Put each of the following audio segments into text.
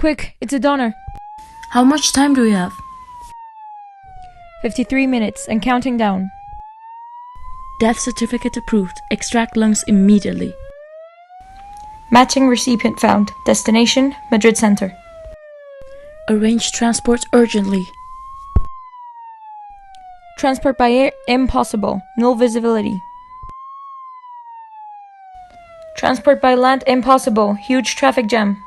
Quick, it's a donor. How much time do we have? 53 minutes and counting down. Death certificate approved. Extract lungs immediately. Matching recipient found. Destination, Madrid Center. Arrange transport urgently. Transport by air, impossible. Null visibility. Transport by land, impossible. Huge traffic jam.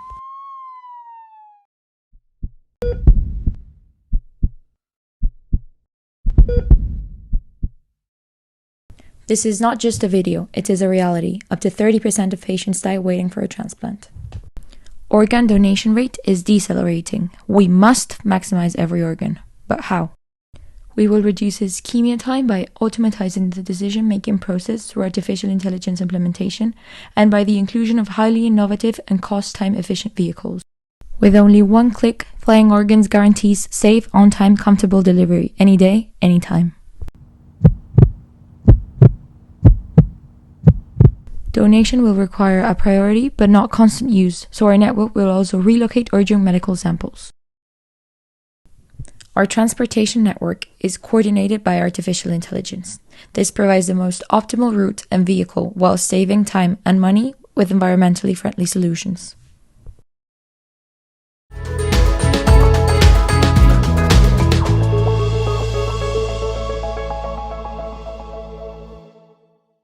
This is not just a video, it is a reality. Up to 30% of patients die waiting for a transplant. Organ donation rate is decelerating. We must maximize every organ. But how? We will reduce ischemia time by automatizing the decision-making process through artificial intelligence implementation and by the inclusion of highly innovative and cost-time efficient vehicles. With only one click, FlyingOrgans guarantees safe, on-time, comfortable delivery, any day, anytime. Donation will require a priority but not constant use, so our network will also relocate urgent medical samples. Our transportation network is coordinated by artificial intelligence. This provides the most optimal route and vehicle while saving time and money with environmentally friendly solutions.